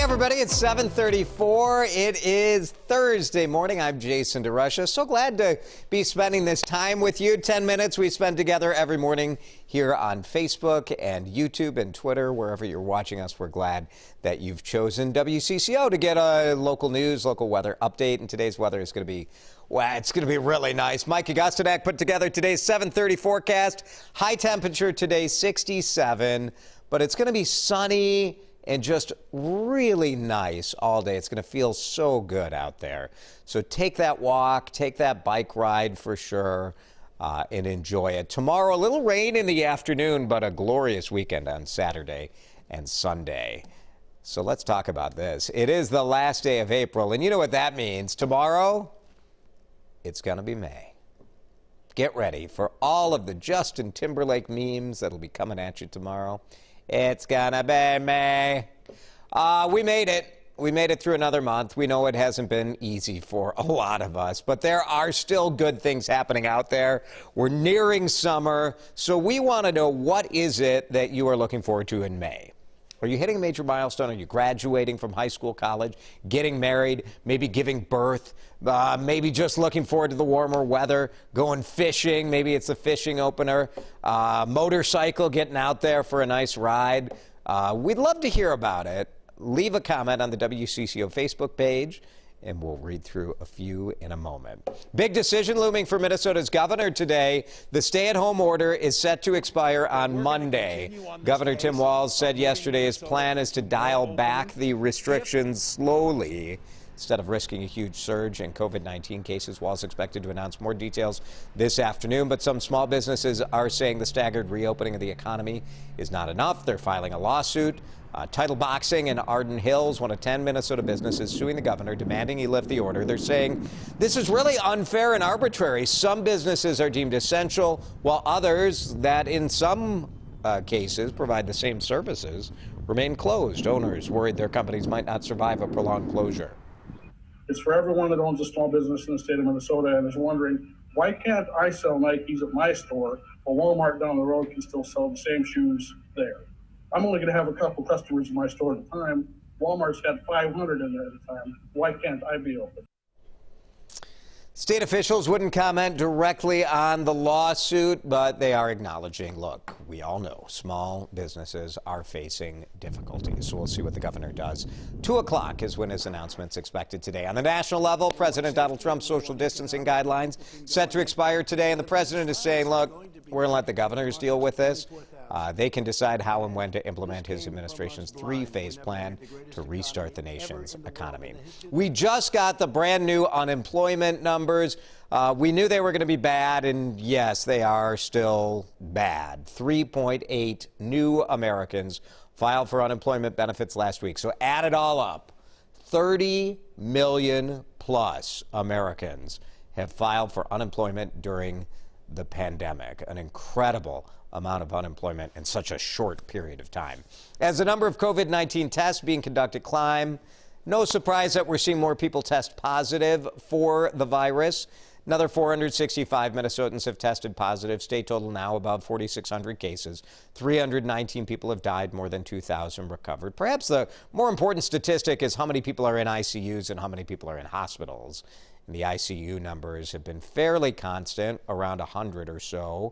Everybody, it's 7:34. It is Thursday morning. I'm Jason DeRusha. So glad to be spending this time with you. 10 minutes we spend together every morning here on Facebook and YouTube and Twitter. Wherever you're watching us, we're glad that you've chosen WCCO to get a local news, local weather update. And today's weather is going to be, well, it's going to be really nice. Mike Augustinak put together today's 7:30 forecast. High temperature today, 67, but it's going to be sunny and just really nice all day. It's going to feel so good out there. So take that walk, take that bike ride for sure, and enjoy it. Tomorrow, a little rain in the afternoon, but a glorious weekend on Saturday and Sunday. So let's talk about this. It is the last day of April, and you know what that means. Tomorrow, it's going to be May. Get ready for all of the Justin Timberlake memes that'll be coming at you tomorrow. It's gonna be May. We made it. We made it through another month. We know it hasn't been easy for a lot of us, but there are still good things happening out there. We're nearing summer, so we want to know, what is it that you are looking forward to in May? Are you hitting a major milestone? Are you graduating from high school, college, getting married, maybe giving birth, maybe just looking forward to the warmer weather, going fishing, maybe it's a fishing opener, motorcycle, getting out there for a nice ride? We'd love to hear about it. Leave a comment on the WCCO Facebook page, and we'll read through a few in a moment. Big decision looming for Minnesota's governor today. The stay-at-home order is set to expire on Monday. Governor Tim Walz said yesterday his plan is to dial back the restrictions slowly instead of risking a huge surge in COVID-19 cases. Walz expected to announce more details this afternoon, but some small businesses are saying the staggered reopening of the economy is not enough. They're filing a lawsuit. Title Boxing in Arden Hills, one of 10 Minnesota businesses, suing the governor, demanding he lift the order. They're saying this is really unfair and arbitrary. Some businesses are deemed essential, while others that in some cases provide the same services remain closed. Owners worried their companies might not survive a prolonged closure. It's for everyone that owns a small business in the state of Minnesota and is wondering, why can't I sell Nikes at my store while Walmart down the road can still sell the same shoes there? I'm only going to have a couple customers in my store at a time. Walmart's got 500 in there at a time. Why can't I be open? State officials wouldn't comment directly on the lawsuit, but they are acknowledging, look, we all know small businesses are facing difficulties. So we'll see what the governor does. 2 o'clock is when his announcement's expected today. On the national level, President Donald Trump's social distancing guidelines set to expire today, and the president is saying, look, we're going to let the governors deal with this. They can decide how and when to implement his administration's 3-phase plan to restart the nation's economy. We just got the brand new unemployment numbers. We knew they were going to be bad, and yes, they are still bad. 3.8 new Americans filed for unemployment benefits last week. So add it all up, 30 million plus Americans have filed for unemployment during the pandemic. An incredible amount of unemployment in such a short period of time. As the number of COVID-19 tests being conducted climb, no surprise that we're seeing more people test positive for the virus. Another 465 Minnesotans have tested positive. State total now above 4,600 cases. 319 people have died, more than 2,000 recovered. Perhaps the more important statistic is how many people are in ICUs and how many people are in hospitals. And the ICU numbers have been fairly constant, around 100 or so.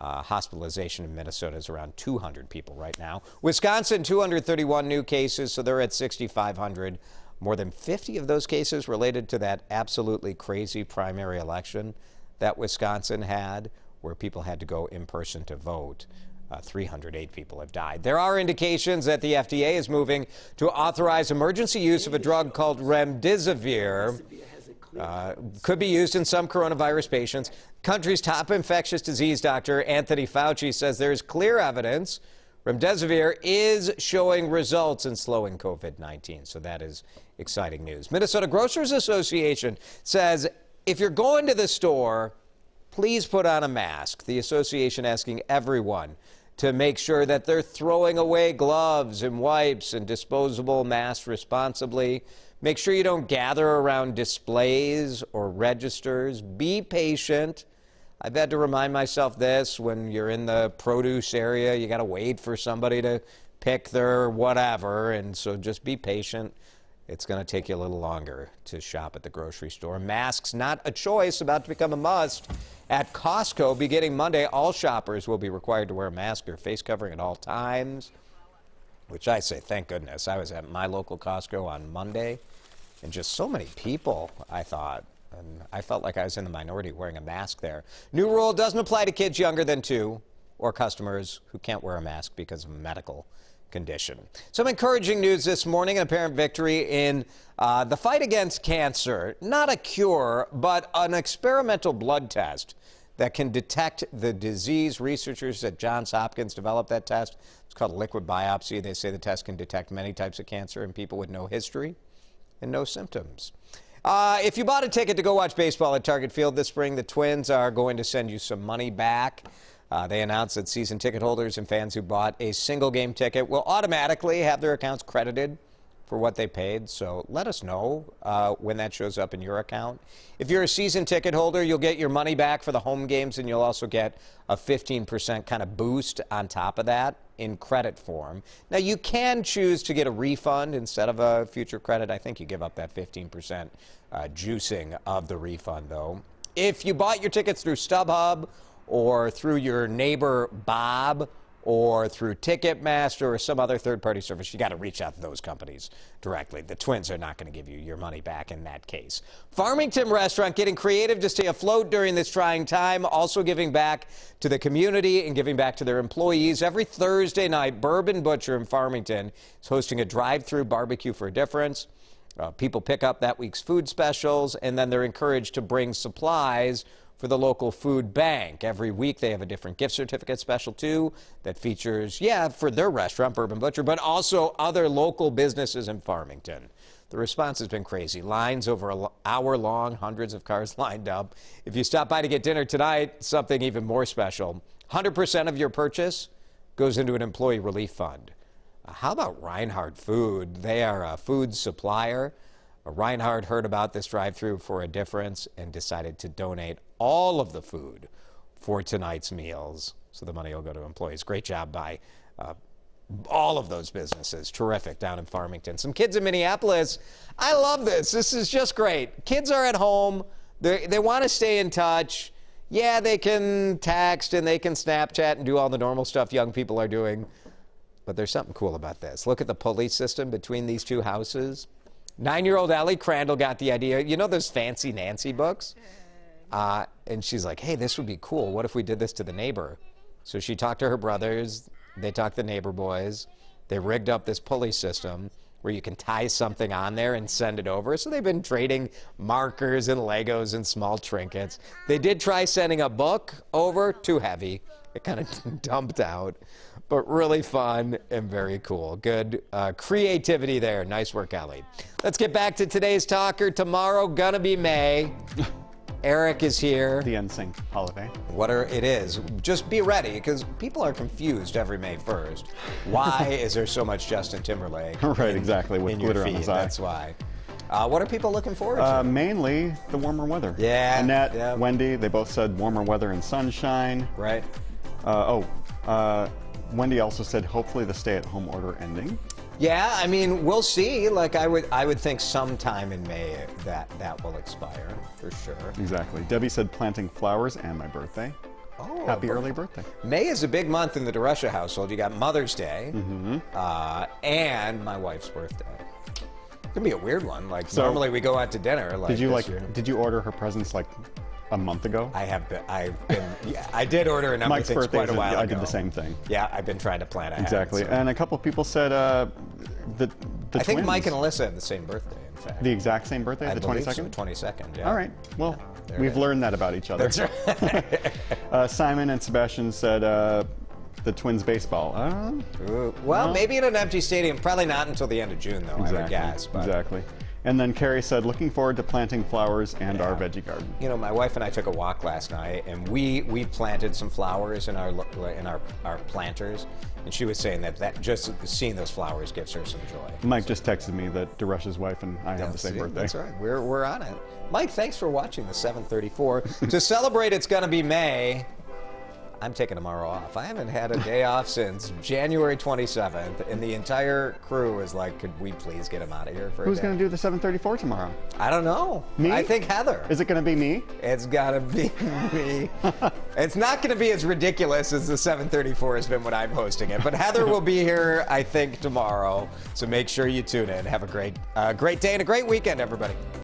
Hospitalization in Minnesota is around 200 people right now. Wisconsin, 231 new cases, so they're at 6,500. More than 50 of those cases related to that absolutely crazy primary election that Wisconsin had, where people had to go in person to vote. 308 people have died. There are indications that the FDA is moving to authorize emergency use of a drug called remdesivir. Could be used in some coronavirus patients. Country's top infectious disease doctor, Anthony Fauci, says there's clear evidence remdesivir is showing results in slowing COVID-19. So that is exciting news. Minnesota Grocers Association says if you're going to the store, please put on a mask. The association asking everyone to make sure that they're throwing away gloves and wipes and disposable masks responsibly. Make sure you don't gather around displays or registers. Be patient. I've had to remind myself this when you're in the produce area. You got to wait for somebody to pick their whatever, and so just be patient. It's going to take you a little longer to shop at the grocery store. Masks not a choice, about to become a must. At Costco, beginning Monday, all shoppers will be required to wear a mask or face covering at all times, which I say, thank goodness. I was at my local Costco on Monday, and just so many people, I thought. And I felt like I was in the minority wearing a mask there. New rule doesn't apply to kids younger than 2 or customers who can't wear a mask because of a medical condition. Some encouraging news this morning, an apparent victory in the fight against cancer. Not a cure, but an experimental blood test that can detect the disease. Researchers at Johns Hopkins developed that test. It's called a liquid biopsy. They say the test can detect many types of cancer in people with no history and no symptoms. If you bought a ticket to go watch baseball at Target Field this spring, the Twins are going to send you some money back. They announced that season ticket holders and fans who bought a single game ticket will automatically have their accounts credited for what they paid. So let us know when that shows up in your account. If you're a season ticket holder, you'll get your money back for the home games, and you'll also get a 15% kind of boost on top of that in credit form. Now, you can choose to get a refund instead of a future credit. I think you give up that 15% juicing of the refund, though. If you bought your tickets through StubHub or through your neighbor Bob or through Ticketmaster or some other third-party service, you got to reach out to those companies directly. The Twins are not going to give you your money back in that case. Farmington Restaurant getting creative to stay afloat during this trying time, also giving back to the community and giving back to their employees. Every Thursday night, Bourbon Butcher in Farmington is hosting a drive-through barbecue for a difference. People pick up that week's food specials, and then they're encouraged to bring supplies for the local food bank. Every week they have a different gift certificate special too that features, for their restaurant, Bourbon Butcher, but also other local businesses in Farmington. The response has been crazy. Lines over an hour long, hundreds of cars lined up. If you stop by to get dinner tonight, something even more special. 100% of your purchase goes into an employee relief fund. How about Reinhardt Food? They are a food supplier. Reinhardt heard about this drive-through for a difference and decided to donate all of the food for tonight's meals. So the money will go to employees. Great job by all of those businesses. Terrific down in Farmington. Some kids in Minneapolis. I love this. This is just great. Kids are at home. They want to stay in touch. Yeah, they can text and they can Snapchat and do all the normal stuff young people are doing. But there's something cool about this. Look at the pulley system between these two houses. 9-year-old Ellie Crandall got the idea. You know those Fancy Nancy books? And she's like, hey, this would be cool. What if we did this to the neighbor? So she talked to her brothers. They talked to the neighbor boys. They rigged up this pulley system where you can tie something on there and send it over. So they've been trading markers and Legos and small trinkets. They did try sending a book over. Too heavy. It kind of dumped out. But really fun and very cool. Good creativity there. Nice work, Ellie. Let's get back to today's talker. Tomorrow, gonna be May. Eric is here. The NSYNC holiday. It is. Just be ready, because people are confused every May 1st. Why is there so much Justin Timberlake? Right, exactly, with glitter on his eye. That's why. What are people looking forward to? Mainly the warmer weather. Yeah. Annette, Wendy, they both said warmer weather and sunshine. Right. Wendy also said hopefully the stay-at-home order ending. Yeah, I mean, we'll see. Like, I would think sometime in May that will expire, for sure. Exactly. Debbie said planting flowers and my birthday. Oh, happy early birthday. May is a big month in the DeRusha household. You got Mother's Day and my wife's birthday. It's gonna be a weird one. Like, so, normally we go out to dinner. Like, did you order her presents like a month ago? I've been yeah, I did order a number of things quite a while ago. I did the same thing. Yeah, I've been trying to plan ahead. Exactly. So. And a couple of people said the I think Mike and Alyssa have the same birthday, in fact. The exact same birthday, the 22nd? So, 22nd, yeah. All right. Well, we've learned that about each other. That's right. Simon and Sebastian said the Twins baseball. Well, maybe in an empty stadium. Probably not until the end of June, though, exactly. I would guess. But. Exactly. And then Carrie said, looking forward to planting flowers and our veggie garden. You know, my wife and I took a walk last night, and we planted some flowers in our planters, and she was saying that just seeing those flowers gives her some joy. Mike just texted me that DeRush's wife and I have the same birthday. That's right. We're on it. Mike, thanks for watching the 734. To celebrate, it's going to be May. I'm taking tomorrow off. I haven't had a day off since January 27th, and the entire crew is like, could we please get him out of here for a day? Who's going to do the 734 tomorrow? I don't know. Me? I think Heather. Is it going to be me? It's got to be me. It's not going to be as ridiculous as the 734 has been when I'm hosting it, but Heather will be here, I think, tomorrow. So make sure you tune in. Have a great day and a great weekend, everybody.